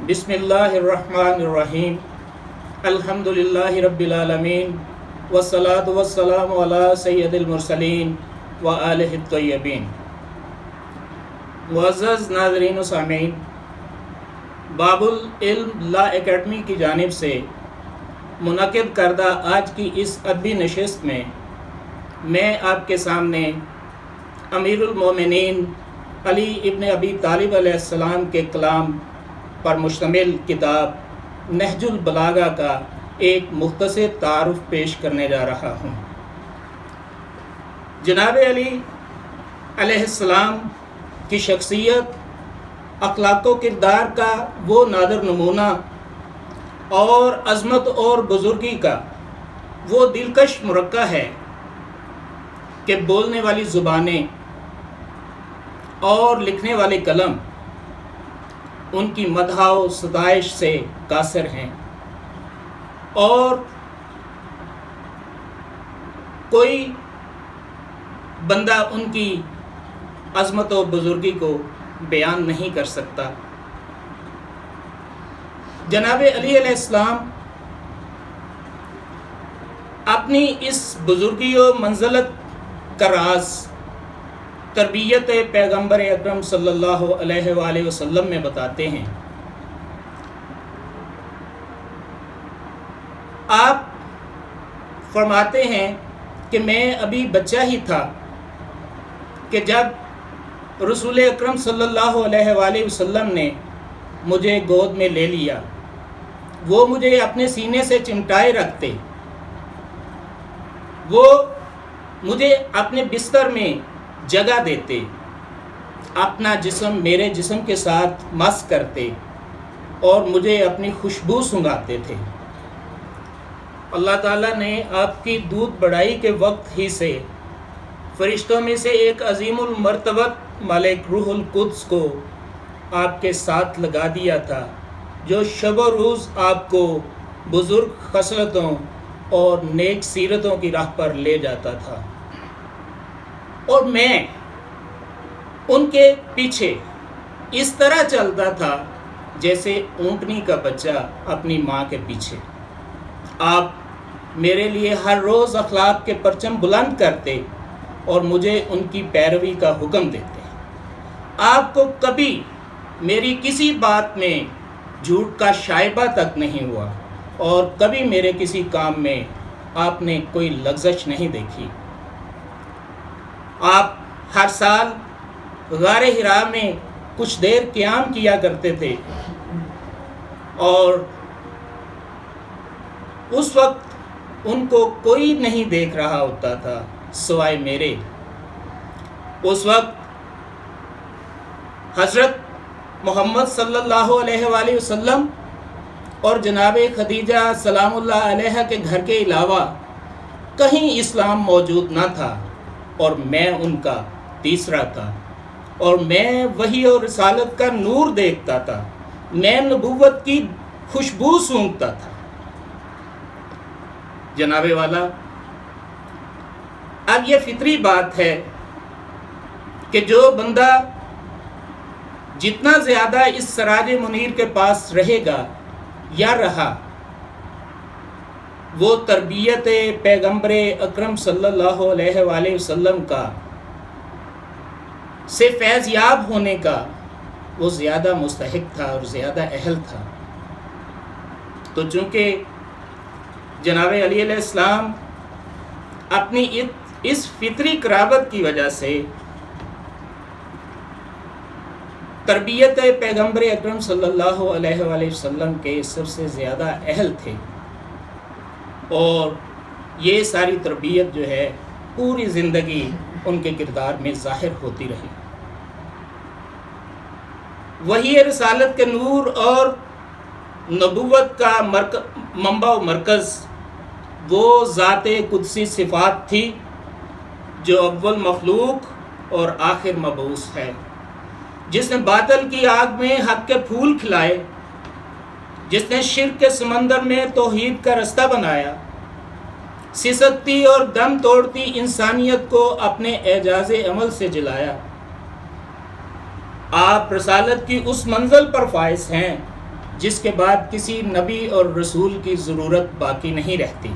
بسم اللہ الرحمن الرحیم الحمد للہ رب العالمین والصلاة والسلام علی سید المرسلین وآلہ الطیبین۔ معزز ناظرین و سامعین، باب العلم لا اکیڈمی کی جانب سے منعقد کردہ آج کی اس ادبی نشست میں آپ کے سامنے امیر المومنین علی ابن ابی طالب علیہ السلام کے کلام پر مشتمل کتاب نہج البلاغہ کا ایک مختصر تعارف پیش کرنے جا رہا ہوں۔ جناب علی علیہ السلام کی شخصیت، اخلاق و کردار کا وہ نادر نمونہ اور عظمت اور بزرگی کا وہ دلکش مرقع ہے کہ بولنے والی زبانیں اور لکھنے والے قلم ان کی مدح و ستائش سے قاصر ہیں، اور کوئی بندہ ان کی عظمت و بزرگی کو بیان نہیں کر سکتا۔ جناب علی علیہ السلام اپنی اس بزرگی و منزلت کا راز تربیت پیغمبر اکرم صلی اللہ علیہ وآلہ وسلم میں بتاتے ہیں۔ آپ فرماتے ہیں کہ میں ابھی بچہ ہی تھا کہ جب رسول اکرم صلی اللہ علیہ وآلہ وسلم نے مجھے گود میں لے لیا، وہ مجھے اپنے سینے سے چمٹائے رکھتے، وہ مجھے اپنے بستر میں جگہ دیتے، اپنا جسم میرے جسم کے ساتھ مس کرتے اور مجھے اپنی خوشبو سنگھاتے تھے۔ اللہ تعالیٰ نے آپ کی دودھ بڑھائی کے وقت ہی سے فرشتوں میں سے ایک عظیم المرتبت ملک روح القدس کو آپ کے ساتھ لگا دیا تھا، جو شب و روز آپ کو بزرگ خصلتوں اور نیک سیرتوں کی راہ پر لے جاتا تھا، اور میں ان کے پیچھے اس طرح چلتا تھا جیسے اونٹنی کا بچہ اپنی ماں کے پیچھے۔ آپ میرے لیے ہر روز اخلاق کے پرچم بلند کرتے اور مجھے ان کی پیروی کا حکم دیتے۔ آپ کو کبھی میری کسی بات میں جھوٹ کا شائبہ تک نہیں ہوا، اور کبھی میرے کسی کام میں آپ نے کوئی لغزش نہیں دیکھی۔ آپ ہر سال غار حرا میں کچھ دیر قیام کیا کرتے تھے، اور اس وقت ان کو کوئی نہیں دیکھ رہا ہوتا تھا سوائے میرے۔ اس وقت حضرت محمد صلی اللہ علیہ وآلہ وسلم اور جناب خدیجہ سلام اللہ علیہ کے گھر کے علاوہ کہیں اسلام موجود نہ تھا، اور میں ان کا تیسرا تھا، اور میں وحی اور رسالت کا نور دیکھتا تھا، میں نبوت کی خوشبو سونگھتا تھا۔ جناب والا، اب یہ فطری بات ہے کہ جو بندہ جتنا زیادہ اس سراج منیر کے پاس رہے گا یا رہا، وہ تربیت پیغمبر اکرم صلی اللہ علیہ وآلہ وسلم کا سے فیض یاب ہونے کا وہ زیادہ مستحق تھا اور زیادہ اہل تھا۔ تو چونکہ جناب علی علیہ السلام اپنی اس فطری قرابت کی وجہ سے تربیت پیغمبر اکرم صلی اللہ علیہ وآلہ وسلم کے سب سے زیادہ اہل تھے، اور یہ ساری تربیت جو ہے پوری زندگی ان کے کردار میں ظاہر ہوتی رہی۔ وحی رسالت کے نور اور نبوت کا منبع و مرکز وہ ذات قدسی صفات تھی جو اول مخلوق اور آخر مبعوث ہے، جس نے باطل کی آگ میں حق کے پھول کھلائے، جس نے شرک کے سمندر میں توحید کا رستہ بنایا، سسکتی اور دم توڑتی انسانیت کو اپنے اعجاز عمل سے جلایا۔ آپ رسالت کی اس منزل پر فائز ہیں جس کے بعد کسی نبی اور رسول کی ضرورت باقی نہیں رہتی۔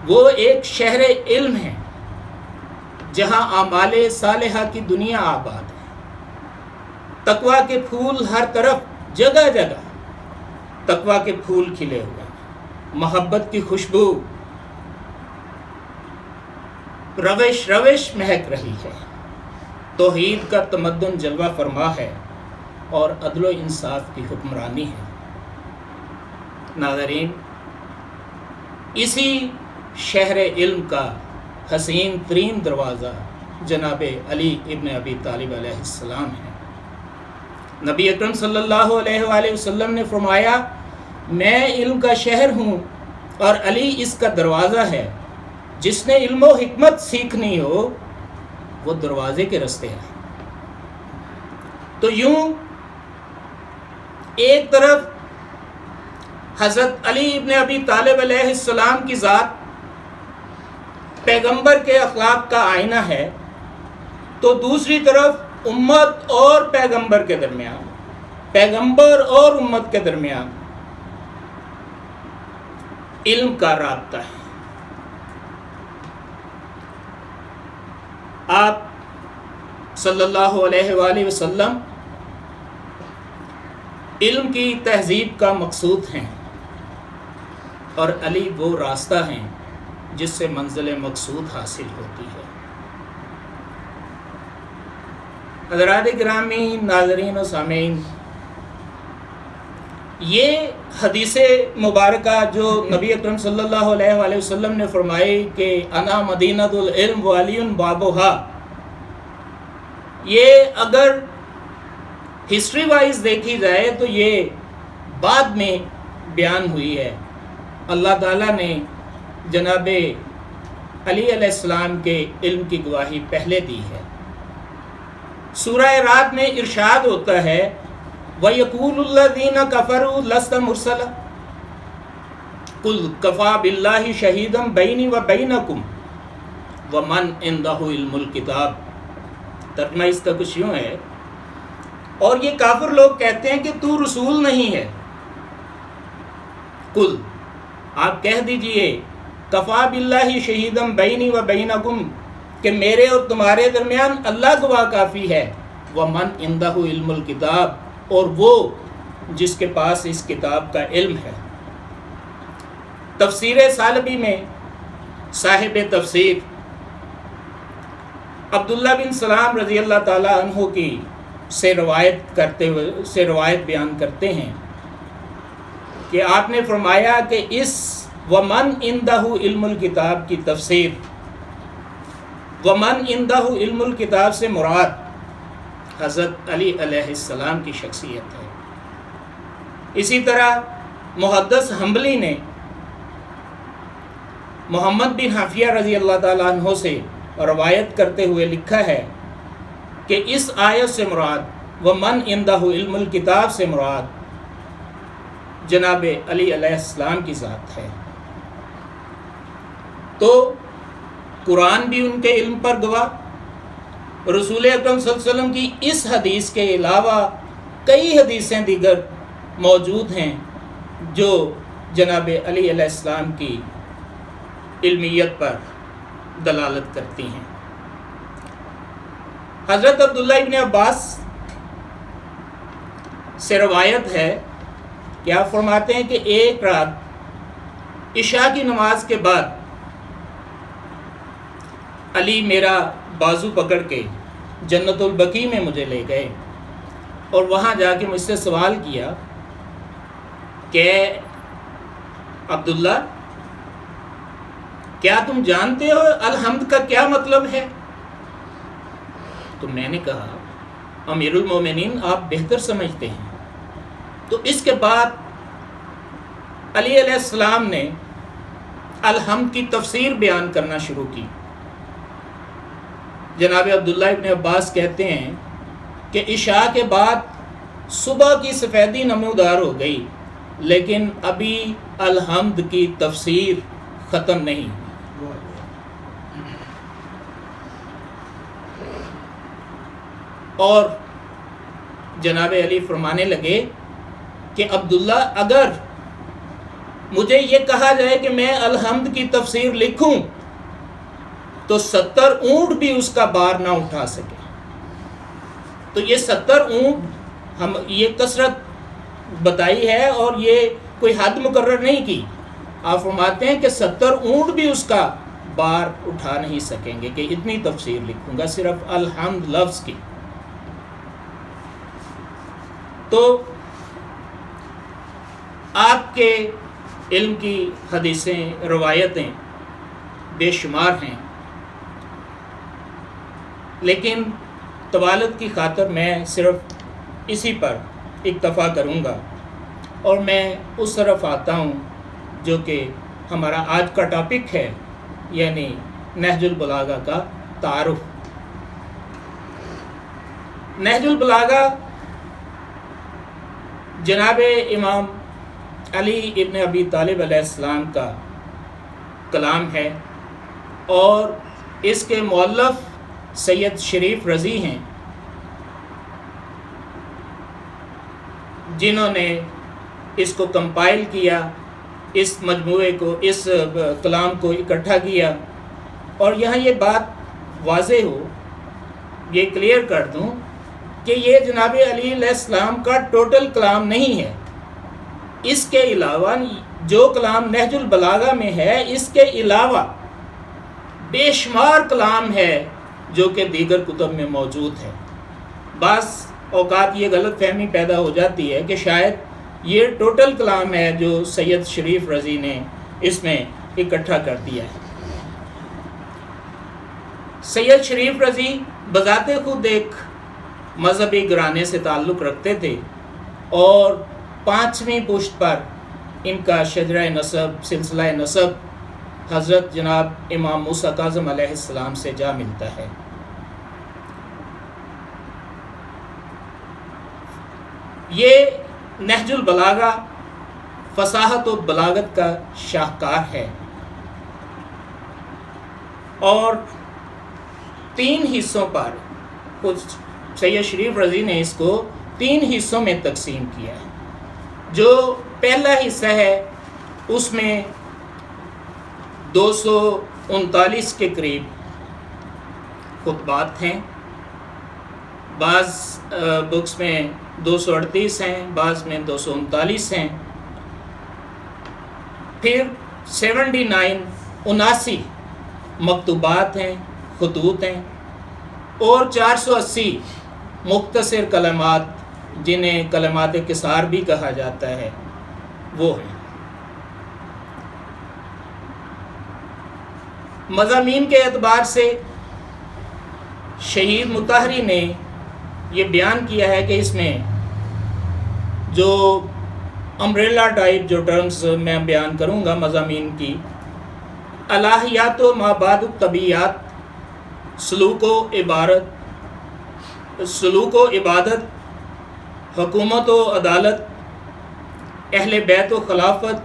وہ ایک شہر علم ہے جہاں اعمال صالحہ کی دنیا آباد ہے۔ تقویٰ کے پھول ہر طرف جگہ جگہ تقویٰ کے پھول کھلے ہوئے ہیں، محبت کی خوشبو روش روش مہک رہی ہے، توحید کا تمدن جلوہ فرما ہے اور عدل و انصاف کی حکمرانی ہے۔ ناظرین، اسی شہر علم کا حسین ترین دروازہ جناب علی ابن ابی طالب علیہ السلام ہے۔ نبی اکرم صلی اللہ علیہ وآلہ وسلم نے فرمایا، میں علم کا شہر ہوں اور علی اس کا دروازہ ہے، جس نے علم و حکمت سیکھنی ہو وہ دروازے کے رستے ہے۔ تو یوں ایک طرف حضرت علی ابن ابی طالب علیہ السلام کی ذات پیغمبر کے اخلاق کا آئینہ ہے، تو دوسری طرف امت اور پیغمبر کے درمیان، پیغمبر اور امت کے درمیان علم کا رابطہ ہے۔ آپ صلی اللہ علیہ وآلہ وسلم علم کی تہذیب کا مقصود ہیں، اور علی وہ راستہ ہیں جس سے منزل مقصود حاصل ہوتی ہے۔ حضرات گرامی، ناظرین و سامعین، یہ حدیث مبارکہ جو نبی اکرم صلی اللہ علیہ وآلہ وسلم نے فرمائی کہ انا مدینۃ العلم وعلی بابھا، یہ اگر ہسٹری وائز دیکھی جائے تو یہ بعد میں بیان ہوئی ہے۔ اللہ تعالیٰ نے جناب علی علیہ السلام کے علم کی گواہی پہلے دی ہے۔ سورہ رات میں ارشاد ہوتا ہے، وَيَقُولُ الَّذِينَ كَفَرُوا لَسْتَ مُرْسَلًا قُلْ كَفَىٰ بِاللَّهِ شَهِيدًا بَيْنِي وَبَيْنَكُمْ وَمَنْ عِندَهُ عِلْمُ الْكِتَابِ۔ ترجمہ اس کا کچھ یوں ہے، اور یہ کافر لوگ کہتے ہیں کہ تو رسول نہیں ہے۔ قل، آپ کہہ دیجئے، کفا باللہ شہیدم بینی و بینکم، کہ میرے اور تمہارے درمیان اللہ گواہ کافی ہے، ومن عندہ علم الکتاب، اور وہ جس کے پاس اس کتاب کا علم ہے۔ تفسیر ثعلبی میں صاحب تفسیر عبداللہ بن سلام رضی اللہ تعالیٰ عنہ کی سے روایت بیان کرتے ہیں کہ آپ نے فرمایا کہ اس ومن عندہ علم الکتاب کی تفسیر، ومن عندہ علم الکتاب سے مراد حضرت علی علیہ السلام کی شخصیت ہے۔ اسی طرح محدث حنبلی نے محمد بن حفیہ رضی اللہ تعالیٰ عنہ سے روایت کرتے ہوئے لکھا ہے کہ اس آیت سے مراد ومن عندہ علم الکتاب سے مراد جناب علی علیہ السلام کی ذات ہے۔ تو قرآن بھی ان کے علم پر گواہ، رسول اکرم صلی اللہ علیہ وسلم کی اس حدیث کے علاوہ کئی حدیثیں دیگر موجود ہیں جو جناب علی علیہ السلام کی علمیت پر دلالت کرتی ہیں۔ حضرت عبداللہ ابن عباس سے روایت ہے کہ آپ فرماتے ہیں کہ ایک رات عشاء کی نماز کے بعد علی میرا بازو پکڑ کے جنت البقیع میں مجھے لے گئے اور وہاں جا کے مجھ سے سوال کیا کہ عبداللہ، کیا تم جانتے ہو الحمد کا کیا مطلب ہے؟ تو میں نے کہا، امیر المومنین آپ بہتر سمجھتے ہیں۔ تو اس کے بعد علی علیہ السلام نے الحمد کی تفسیر بیان کرنا شروع کی۔ جناب عبداللہ ابن عباس کہتے ہیں کہ عشاء کے بعد صبح کی سفیدی نمودار ہو گئی، لیکن ابھی الحمد کی تفسیر ختم نہیں۔ اور جناب علی فرمانے لگے کہ عبداللہ اگر مجھے یہ کہا جائے کہ میں الحمد کی تفسیر لکھوں تو 70 اونٹ بھی اس کا بار نہ اٹھا سکے. تو یہ 70 اونٹ ہم یہ کثرت بتائی ہے اور یہ کوئی حد مقرر نہیں کی. آپ فرماتے ہیں کہ 70 اونٹ بھی اس کا بار اٹھا نہیں سکیں گے کہ اتنی تفسیر لکھوں گا صرف الحمد لفظ کی. تو آپ کے علم کی حدیثیں روایتیں بے شمار ہیں، لیکن طوالت کی خاطر میں صرف اسی پر اکتفا کروں گا اور میں اس طرف آتا ہوں جو کہ ہمارا آج کا ٹاپک ہے، یعنی نہج البلاغہ کا تعارف. نہج البلاغہ جناب امام علی ابن ابی طالب علیہ السلام کا کلام ہے اور اس کے مؤلف سید شریف رضی ہیں، جنہوں نے اس کو کمپائل کیا، اس مجموعے کو، اس کلام کو اکٹھا کیا. اور یہاں یہ بات واضح ہو، یہ کلیئر کر دوں کہ یہ جناب علی علیہ السلام کا ٹوٹل کلام نہیں ہے. اس کے علاوہ جو کلام نہج البلاغہ میں ہے، اس کے علاوہ بے شمار کلام ہے جو کہ دیگر کتب میں موجود ہے. بعض اوقات یہ غلط فہمی پیدا ہو جاتی ہے کہ شاید یہ ٹوٹل کلام ہے جو سید شریف رضی نے اس میں اکٹھا کر دیا ہے. سید شریف رضی بذات خود ایک مذہبی گھرانے سے تعلق رکھتے تھے اور 5ویں پشت پر ان کا شجرہ نسب، سلسلہ نسب حضرت جناب امام موسیٰ کاظم علیہ السلام سے جا ملتا ہے. یہ نہج البلاغہ فصاحت و بلاغت کا شاہکار ہے اور 3 حصوں پر سید شریف رضی نے اس کو 3 حصوں میں تقسیم کیا ہے. جو پہلا حصہ ہے اس میں 239 کے قریب خطبات ہیں، بعض بکس میں 238 ہیں، بعض میں 239 ہیں. پھر 79 مکتوبات ہیں، خطوط ہیں، اور 480 مختصر کلمات جنہیں کلمات قصار بھی کہا جاتا ہے وہ ہیں. مضامین کے اعتبار سے شہید مطہری نے یہ بیان کیا ہے کہ اس میں جو امبریلا ٹائپ جو ٹرمز میں بیان کروں گا مضامین کی، الہیات و مابعد الطبیعات، سلوک و عبادت، حکومت و عدالت، اہل بیت و خلافت،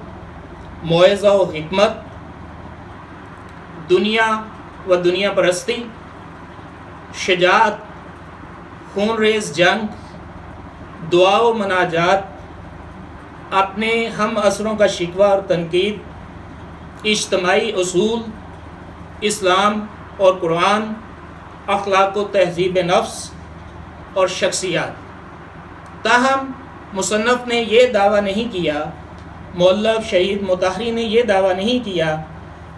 موعظہ و حکمت، دنیا و دنیا پرستی، شجاعت، خون ریز جنگ، دعا و مناجات، اپنے ہم عصروں کا شکوہ اور تنقید، اجتماعی اصول، اسلام اور قرآن، اخلاق و تہذیب نفس اور شخصیات. تاہم مصنف نے یہ دعویٰ نہیں کیا، مؤلف شہید مطہری نے یہ دعویٰ نہیں کیا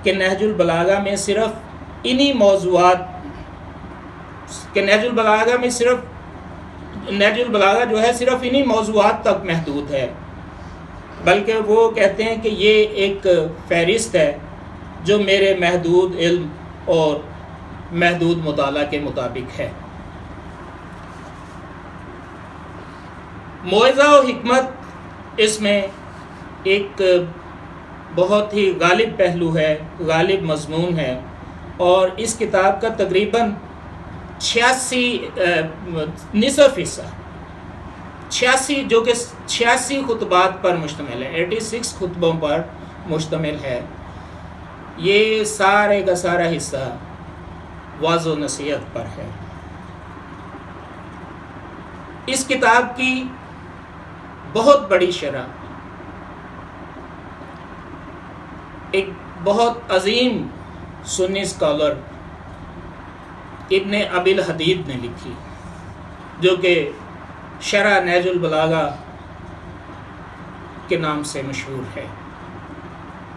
کہ نہج البلاغہ میں صرف انہی موضوعات، کہ نہج البلاغہ جو ہے صرف انہی موضوعات تک محدود ہے، بلکہ وہ کہتے ہیں کہ یہ ایک فہرست ہے جو میرے محدود علم اور محدود مطالعہ کے مطابق ہے. موعظہ و حکمت اس میں ایک بہت ہی غالب پہلو ہے، غالب مضمون ہے، اور اس کتاب کا تقریباً 86 حصہ 86 جو کہ 86 خطبات پر مشتمل ہے، 86 خطبوں پر مشتمل ہے. یہ سارے کا سارا حصہ وعظ و نصیحت پر ہے. اس کتاب کی بہت بڑی شرح ایک بہت عظیم سنی اسکالر ابن ابی الحدید نے لکھی، جو کہ شرح نہج البلاغہ کے نام سے مشہور ہے۔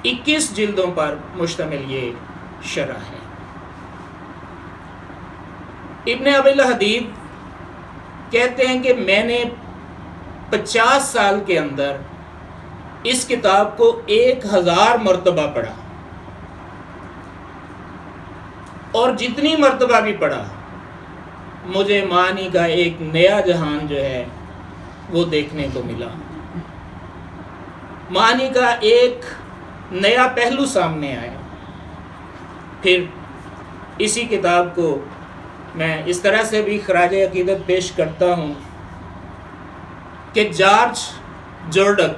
21 جلدوں پر مشتمل یہ شرح ہے۔ ابن ابی الحدید کہتے ہیں کہ میں نے 50 سال کے اندر اس کتاب کو 1000 مرتبہ پڑھا، اور جتنی مرتبہ بھی پڑھا مجھے معنی کا ایک نیا جہان جو ہے وہ دیکھنے کو ملا، معنی کا ایک نیا پہلو سامنے آیا۔ پھر اسی کتاب کو میں اس طرح سے بھی خراج عقیدت پیش کرتا ہوں کہ جارج جورڈک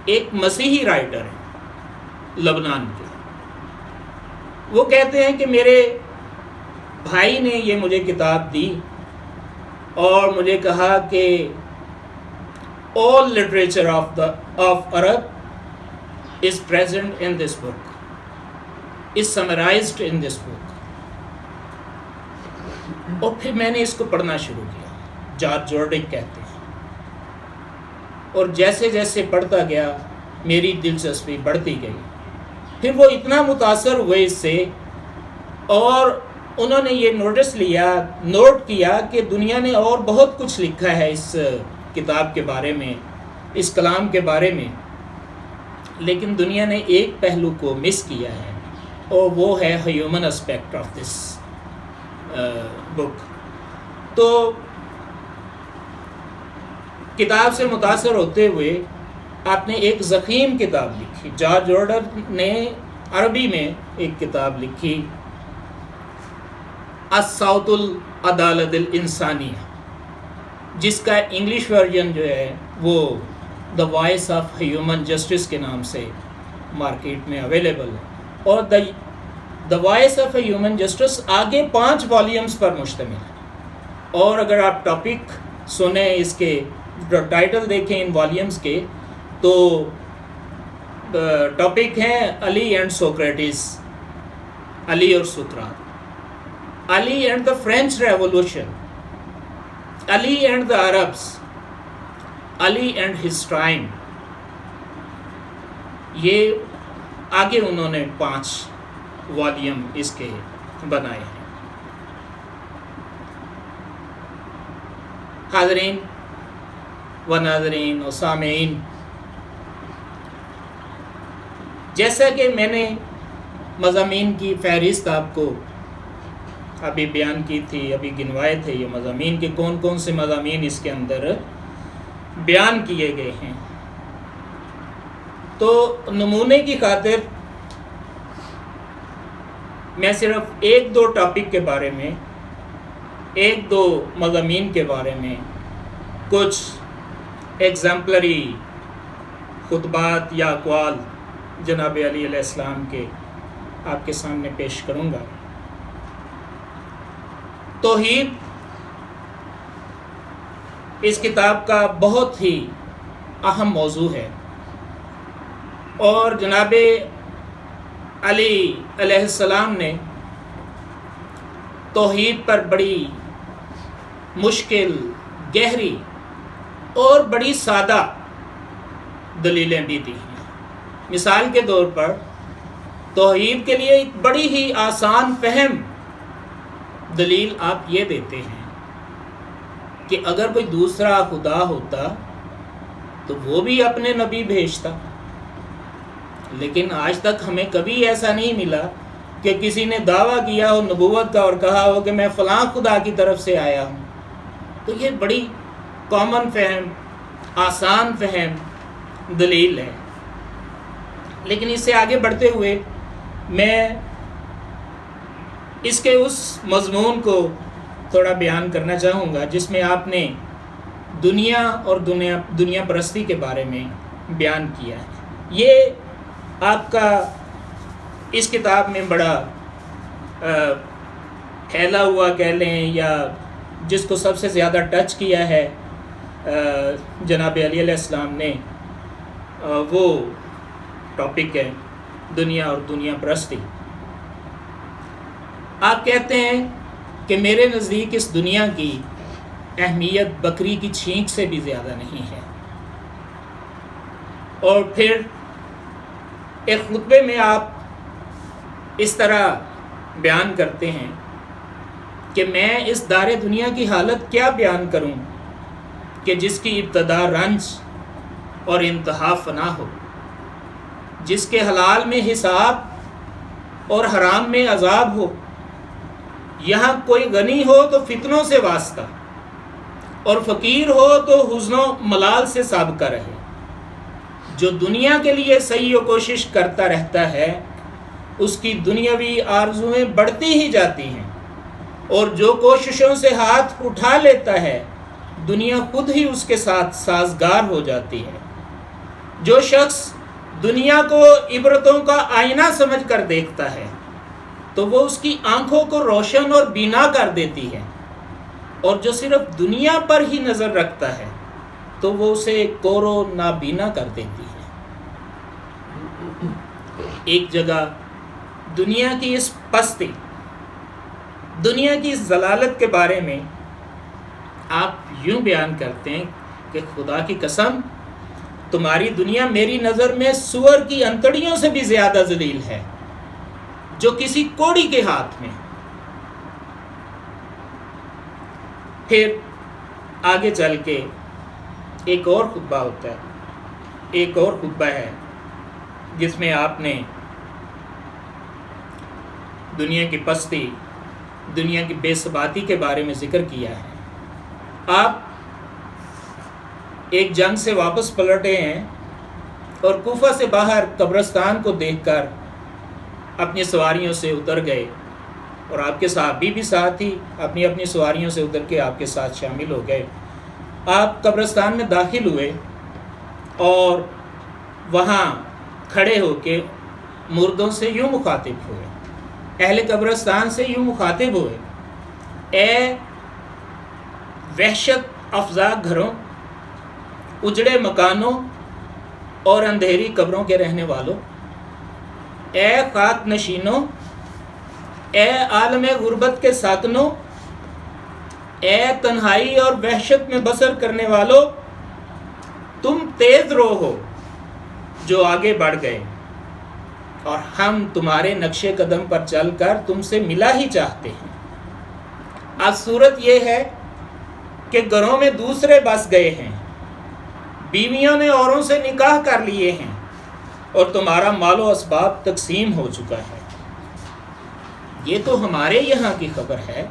ایک مسیحی رائٹر ہے لبنان کے، وہ کہتے ہیں کہ میرے بھائی نے یہ مجھے کتاب دی اور مجھے کہا کہ all literature of Arab is present in this book, is summarized in this book۔ اور پھر میں نے اس کو پڑھنا شروع کیا، جارج جورڈک کہتے ہیں، اور جیسے جیسے پڑھتا گیا میری دلچسپی بڑھتی گئی۔ پھر وہ اتنا متاثر ہوئے اس سے، اور انہوں نے یہ نوٹ کیا کہ دنیا نے اور بہت کچھ لکھا ہے اس کتاب کے بارے میں، اس کلام کے بارے میں، لیکن دنیا نے ایک پہلو کو مس کیا ہے، اور وہ ہے ہیومن اسپیکٹ آف دس بک۔ تو کتاب سے متاثر ہوتے ہوئے آپ نے ایک ضخیم کتاب لکھی، جارج جورڈک نے عربی میں ایک کتاب لکھی، الصوت العدالت الانسانیہ، جس کا انگلش ورژن جو ہے وہ the voice of human justice کے نام سے مارکیٹ میں اویلیبل ہے، اور the voice of human justice آگے 5 والیومز پر مشتمل ہے۔ اور اگر آپ ٹاپک سنیں، اس کے ٹائٹل دیکھیں ان والیومز کے، تو ٹاپک ہیں علی اینڈ سوکریٹس، علی اور سقراط، Ali and the French revolution, Ali and the Arabs, Ali and his time. یہ آگے انہوں نے 5 والیوم اس کے بنائے ہیں۔ حاضرین و ناظرین و سامعین، جیسا کہ میں نے مضامین کی فہرست آپ کو ابھی بیان کی تھی، ابھی گنوائے تھے یہ مضامین کہ کون کون سے مضامین اس کے اندر بیان کیے گئے ہیں، تو نمونے کی خاطر میں صرف 1-2 ٹاپک کے بارے میں، 1-2 مضامین کے بارے میں کچھ ایگزامپلری خطبات یا اقوال جناب علی علیہ السلام کے آپ کے سامنے پیش کروں گا۔ توحید اس کتاب کا بہت ہی اہم موضوع ہے، اور جناب علی علیہ السلام نے توحید پر بڑی مشکل، گہری اور بڑی سادہ دلیلیں بھی دی ہیں۔ مثال کے طور پر توحید کے لیے ایک بڑی ہی آسان فہم دلیل آپ یہ دیتے ہیں کہ اگر کوئی دوسرا خدا ہوتا تو وہ بھی اپنے نبی بھیجتا، لیکن آج تک ہمیں کبھی ایسا نہیں ملا کہ کسی نے دعویٰ کیا ہو نبوت کا اور کہا ہو کہ میں فلاں خدا کی طرف سے آیا ہوں۔ تو یہ بڑی کامن فہم، آسان فہم دلیل ہے۔ لیکن اس سے آگے بڑھتے ہوئے میں اس کے اس مضمون کو تھوڑا بیان کرنا چاہوں گا جس میں آپ نے دنیا اور دنیا پرستی کے بارے میں بیان کیا ہے۔ یہ آپ کا اس کتاب میں بڑا پھیلا ہوا کہہ لیں، یا جس کو سب سے زیادہ ٹچ کیا ہے جناب علی علیہ السلام نے وہ ٹاپک ہے دنیا اور دنیا پرستی۔ آپ کہتے ہیں کہ میرے نزدیک اس دنیا کی اہمیت بکری کی چھینک سے بھی زیادہ نہیں ہے، اور پھر ایک خطبے میں آپ اس طرح بیان کرتے ہیں کہ میں اس دار دنیا کی حالت کیا بیان کروں کہ جس کی ابتدا رنج اور انتہا فنا ہو، جس کے حلال میں حساب اور حرام میں عذاب ہو، یہاں کوئی غنی ہو تو فتنوں سے واسطہ اور فقیر ہو تو حزن و ملال سے سابقہ رہے۔ جو دنیا کے لیے سعی و کوشش کرتا رہتا ہے اس کی دنیاوی آرزویں بڑھتی ہی جاتی ہیں، اور جو کوششوں سے ہاتھ اٹھا لیتا ہے دنیا خود ہی اس کے ساتھ سازگار ہو جاتی ہے۔ جو شخص دنیا کو عبرتوں کا آئینہ سمجھ کر دیکھتا ہے تو وہ اس کی آنکھوں کو روشن اور بینا کر دیتی ہے، اور جو صرف دنیا پر ہی نظر رکھتا ہے تو وہ اسے کور و نابینا کر دیتی ہے۔ ایک جگہ دنیا کی اس پستی، دنیا کی اس ضلالت کے بارے میں آپ یوں بیان کرتے ہیں کہ خدا کی قسم تمہاری دنیا میری نظر میں سور کی انتڑیوں سے بھی زیادہ ذلیل ہے جو کسی کوڑی کے ہاتھ میں۔ پھر آگے چل کے ایک اور خطبہ ہوتا ہے، ایک اور خطبہ ہے جس میں آپ نے دنیا کی پستی، دنیا کی بے ثباتی کے بارے میں ذکر کیا ہے۔ آپ ایک جنگ سے واپس پلٹے ہیں اور کوفہ سے باہر قبرستان کو دیکھ کر اپنی سواریوں سے اتر گئے، اور آپ کے صحابی بھی ساتھ ہی اپنی اپنی سواریوں سے اتر کے آپ کے ساتھ شامل ہو گئے۔ آپ قبرستان میں داخل ہوئے اور وہاں کھڑے ہو کے مردوں سے یوں مخاطب ہوئے، اہل قبرستان سے یوں مخاطب ہوئے، اے وحشت افزا گھروں، اجڑے مکانوں اور اندھیری قبروں کے رہنے والوں، اے خاک نشینوں، اے عالم غربت کے ساکنوں، اے تنہائی اور وحشت میں بسر کرنے والوں، تم تیز رو ہو جو آگے بڑھ گئے، اور ہم تمہارے نقش قدم پر چل کر تم سے ملا ہی چاہتے ہیں۔ آج صورت یہ ہے کہ گھروں میں دوسرے بس گئے ہیں، بیویوں نے اوروں سے نکاح کر لیے ہیں، اور تمہارا مال و اسباب تقسیم ہو چکا ہے۔ یہ تو ہمارے یہاں کی خبر ہے،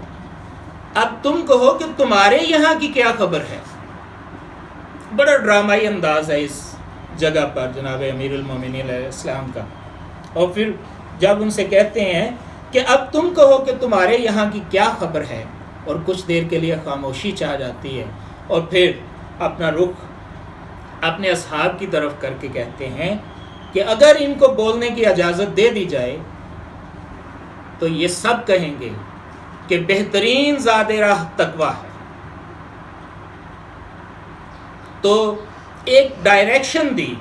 اب تم کہو کہ تمہارے یہاں کی کیا خبر ہے۔ بڑا ڈرامائی انداز ہے اس جگہ پر جناب امیر المومنین علیہ السلام کا۔ اور پھر جب ان سے کہتے ہیں کہ اب تم کہو کہ تمہارے یہاں کی کیا خبر ہے، اور کچھ دیر کے لیے خاموشی چھا جاتی ہے، اور پھر اپنا رخ اپنے اصحاب کی طرف کر کے کہتے ہیں کہ اگر ان کو بولنے کی اجازت دے دی جائے تو یہ سب کہیں گے کہ بہترین زاد راہ تقویٰ ہے۔ تو ایک ڈائریکشن دی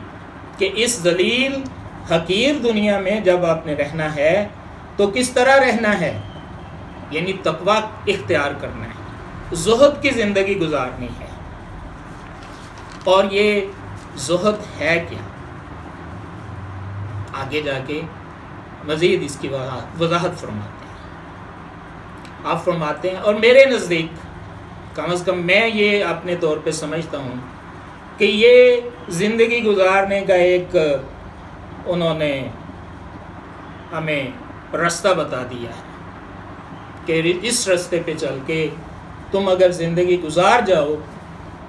کہ اس ذلیل حقیر دنیا میں جب آپ نے رہنا ہے تو کس طرح رہنا ہے، یعنی تقویٰ اختیار کرنا ہے، زہد کی زندگی گزارنی ہے۔ اور یہ زہد ہے کیا، آگے جا کے مزید اس کی وضاحت فرماتے ہیں۔ آپ فرماتے ہیں، اور میرے نزدیک کم از کم میں یہ اپنے طور پہ سمجھتا ہوں کہ یہ زندگی گزارنے کا ایک انہوں نے ہمیں رستہ بتا دیا ہے کہ اس رستے پہ چل کے تم اگر زندگی گزار جاؤ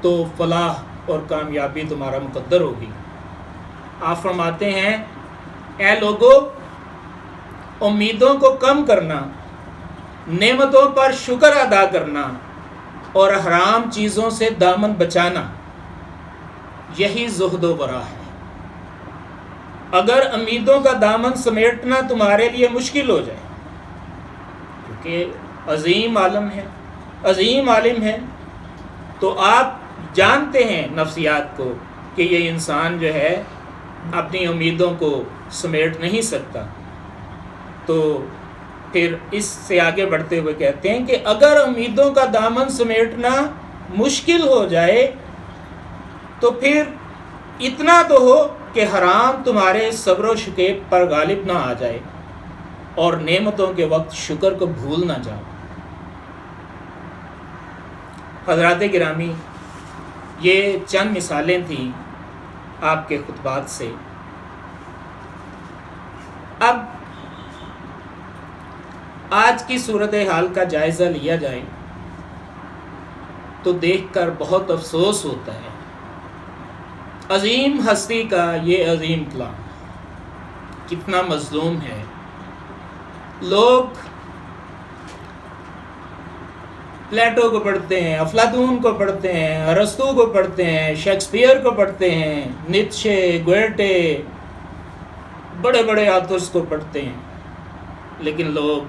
تو فلاح اور کامیابی تمہارا مقدر ہوگی۔ آپ فرماتے ہیں، اے لوگو، امیدوں کو کم کرنا، نعمتوں پر شکر ادا کرنا اور حرام چیزوں سے دامن بچانا، یہی زہد و ورع ہے۔ اگر امیدوں کا دامن سمیٹنا تمہارے لیے مشکل ہو جائے، کیونکہ عظیم عالم ہے، عظیم عالم ہے، تو آپ جانتے ہیں نفسیات کو کہ یہ انسان جو ہے اپنی امیدوں کو سمیٹ نہیں سکتا، تو پھر اس سے آگے بڑھتے ہوئے کہتے ہیں کہ اگر امیدوں کا دامن سمیٹنا مشکل ہو جائے تو پھر اتنا تو ہو کہ حرام تمہارے صبر و شکیب پر غالب نہ آ جائے اور نعمتوں کے وقت شکر کو بھول نہ جاؤ۔ حضرات گرامی، یہ چند مثالیں تھیں آپ کے خطبات سے۔ اب آج کی صورتحال کا جائزہ لیا جائے تو دیکھ کر بہت افسوس ہوتا ہے۔ عظیم ہستی کا یہ عظیم کلام کتنا مظلوم ہے۔ لوگ پلیٹو کو پڑھتے ہیں، افلاطون کو پڑھتے ہیں، ارسطو کو پڑھتے ہیں، شیکسپیئر کو پڑھتے ہیں، نیتشے، گویٹے، بڑے بڑے آتھرز کو پڑھتے ہیں، لیکن لوگ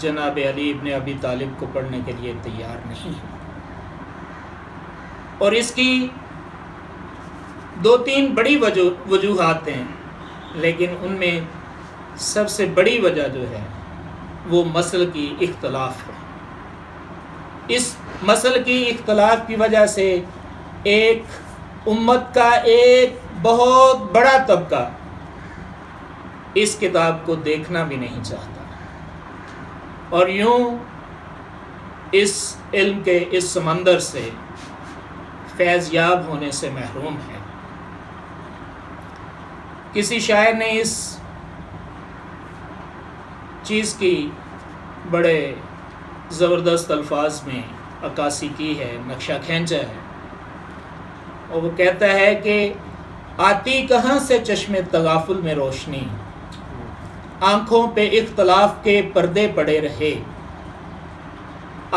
جناب علی ابن ابی طالب کو پڑھنے کے لیے تیار نہیں ہیں۔ اور اس کی دو تین بڑی وجوہات ہیں، لیکن ان میں سب سے بڑی وجہ جو ہے وہ مسلکی اختلاف ہے۔ اس مسلکی اختلاف کی وجہ سے ایک امت کا ایک بہت بڑا طبقہ اس کتاب کو دیکھنا بھی نہیں چاہتا، اور یوں اس علم کے اس سمندر سے فیض یاب ہونے سے محروم ہے۔ کسی شاعر نے اس چیز کی بڑے زبردست الفاظ میں عکاسی کی ہے، نقشہ کھینچا ہے، اور وہ کہتا ہے کہ آتی کہاں سے چشم تغافل میں روشنی، آنکھوں پہ اختلاف کے پردے پڑے رہے۔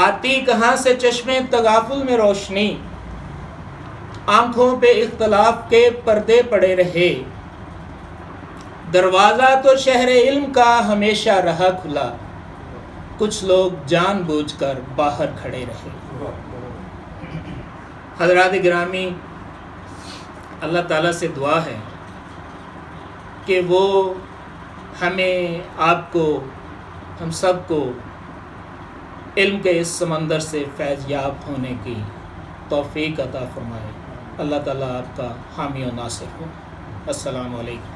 آتی کہاں سے چشم تغافل میں روشنی، آنکھوں پہ اختلاف کے پردے پڑے رہے۔ دروازہ تو شہر علم کا ہمیشہ رہا کھلا، کچھ لوگ جان بوجھ کر باہر کھڑے رہے۔ حضرات گرامی، اللہ تعالیٰ سے دعا ہے کہ وہ ہمیں، آپ کو، ہم سب کو علم کے اس سمندر سے فیض یاب ہونے کی توفیق عطا فرمائے۔ اللہ تعالیٰ آپ کا حامی و ناصر ہو۔ السلام علیکم۔